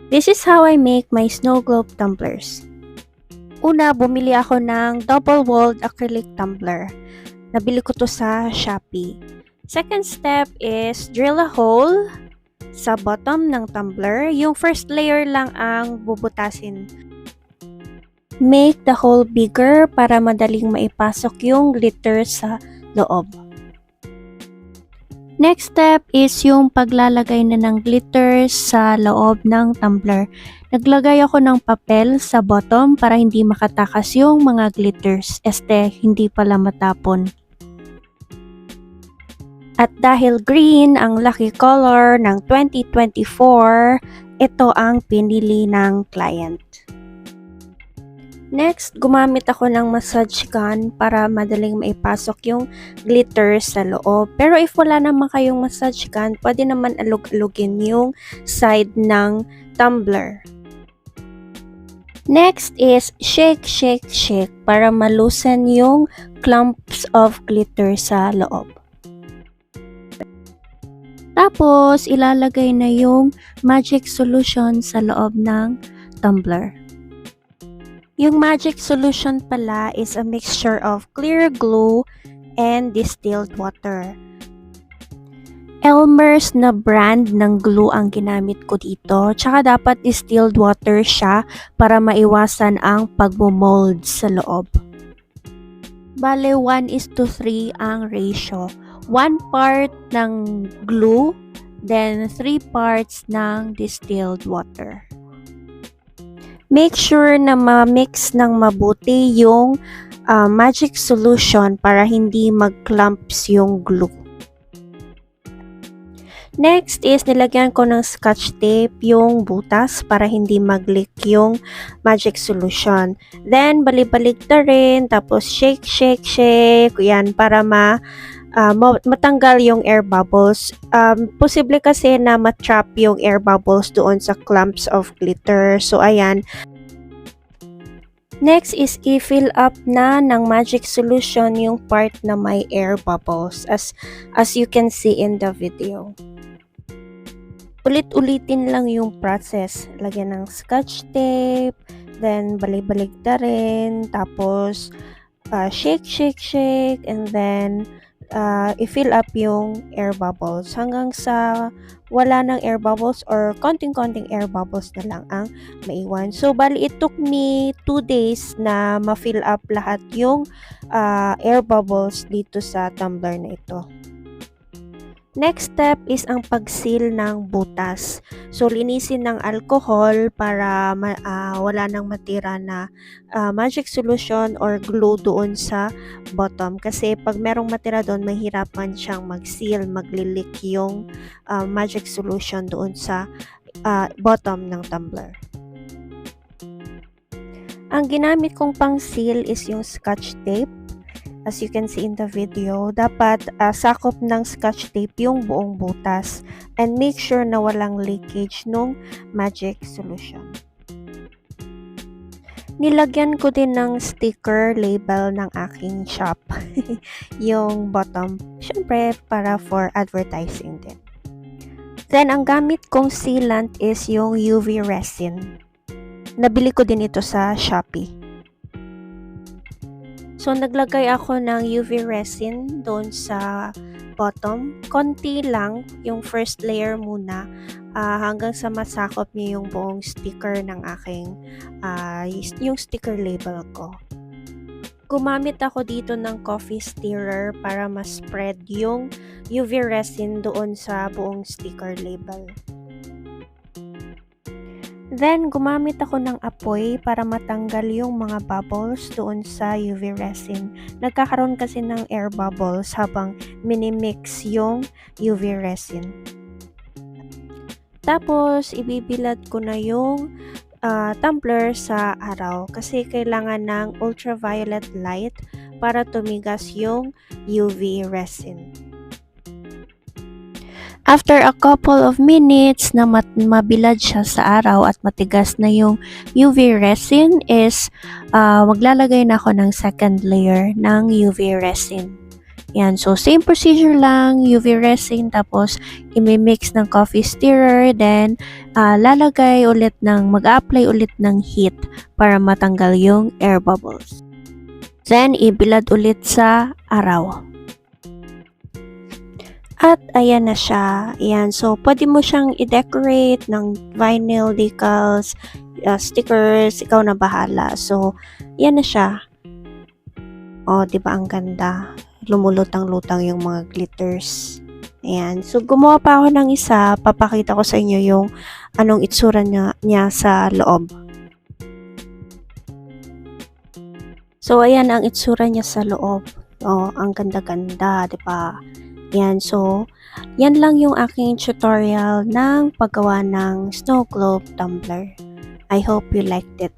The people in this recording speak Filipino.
This is how I make my snow globe tumblers. Una, bumili ako ng double-walled acrylic tumbler. Nabili ko to sa Shopee. Second step is drill a hole sa bottom ng tumbler. Yung first layer lang ang bubutasin. Make the hole bigger para madaling maipasok yung glitter sa loob. Next step is yung paglalagay na ng glitter sa loob ng tumbler. Naglagay ako ng papel sa bottom para hindi makatakas yung mga glitters, hindi pala matapon. At dahil green ang lucky color ng 2024, ito ang pinili ng client. Next, gumamit ako ng massage gun para madaling maipasok yung glitter sa loob. Pero if wala naman kayong massage gun, pwede naman alug-alugin yung side ng tumbler. Next is shake, shake, shake para malusan yung clumps of glitter sa loob. Tapos, ilalagay na yung magic solution sa loob ng tumbler. Yung magic solution pala is a mixture of clear glue and distilled water. Elmer's na brand ng glue ang ginamit ko dito. Tsaka dapat distilled water siya para maiwasan ang pagmumold sa loob. Bale, 1:3 ang ratio. 1 part ng glue, then 3 parts ng distilled water. Make sure na ma-mix ng mabuti yung magic solution para hindi mag-clumps yung glue. Next is nilagyan ko ng scotch tape yung butas para hindi mag-leak yung magic solution. Then balik-balik na rin, tapos shake, shake, shake. Yan, para matanggal yung air bubbles. Posible kasi na matrap yung air bubbles doon sa clumps of glitter. So, ayan. Next is i-fill up na ng magic solution yung part na may air bubbles as you can see in the video. Ulit-ulitin lang yung process. Lagyan ng scotch tape, then balik-balik na rin, tapos shake, shake, shake, and then i-fill up yung air bubbles hanggang sa wala ng air bubbles or konting-konting air bubbles na lang ang maiwan. So, bali, it took me 2 days na ma-fill up lahat yung air bubbles dito sa tumbler na ito. Next step is ang pag-seal ng butas. So, linisin ng alcohol para wala nang matira na magic solution or glue doon sa bottom. Kasi pag merong matira doon, mahirapan siyang mag-seal, maglilik yung magic solution doon sa bottom ng tumbler. Ang ginamit kong pang-seal is yung scotch tape. As you can see in the video, dapat sakop ng scotch tape yung buong butas and make sure na walang leakage nung magic solution. Nilagyan ko din ng sticker label ng aking shop yung bottom, syempre para for advertising din. Then, ang gamit kong sealant is yung UV resin. Nabili ko din ito sa Shopee. So, naglagay ako ng UV resin doon sa bottom. Konti lang, yung first layer muna, hanggang sa masakop niya yung buong sticker ng aking, yung sticker label ko. Gumamit ako dito ng coffee stirrer para ma-spread yung UV resin doon sa buong sticker label. Then, gumamit ako ng apoy para matanggal yung mga bubbles doon sa UV resin. Nagkakaroon kasi ng air bubbles habang minimix yung UV resin. Tapos, ibibilad ko na yung tumbler sa araw kasi kailangan ng ultraviolet light para tumigas yung UV resin. After a couple of minutes na mabilad siya sa araw at matigas na yung UV resin is maglalagay na ako ng second layer ng UV resin. Yan, so same procedure lang, UV resin, tapos imimix ng coffee stirrer, then lalagay ulit mag-apply ulit ng heat para matanggal yung air bubbles. Then, ibilad ulit sa araw. At ayan na siya. Ayan, so pwede mo siyang i-decorate ng vinyl, decals, stickers, ikaw na bahala. So, ayan na siya. Oh, 'di ba ang ganda? Lumulutang-lutang yung mga glitters. Ayan. So, gumawa pa ako ng isa. Papakita ko sa inyo yung anong itsura niya sa loob. So, ayan ang itsura niya sa loob. Oh, ang ganda-ganda, 'di ba? Yan, so, yan lang yung aking tutorial ng paggawa ng snow globe tumbler. I hope you liked it.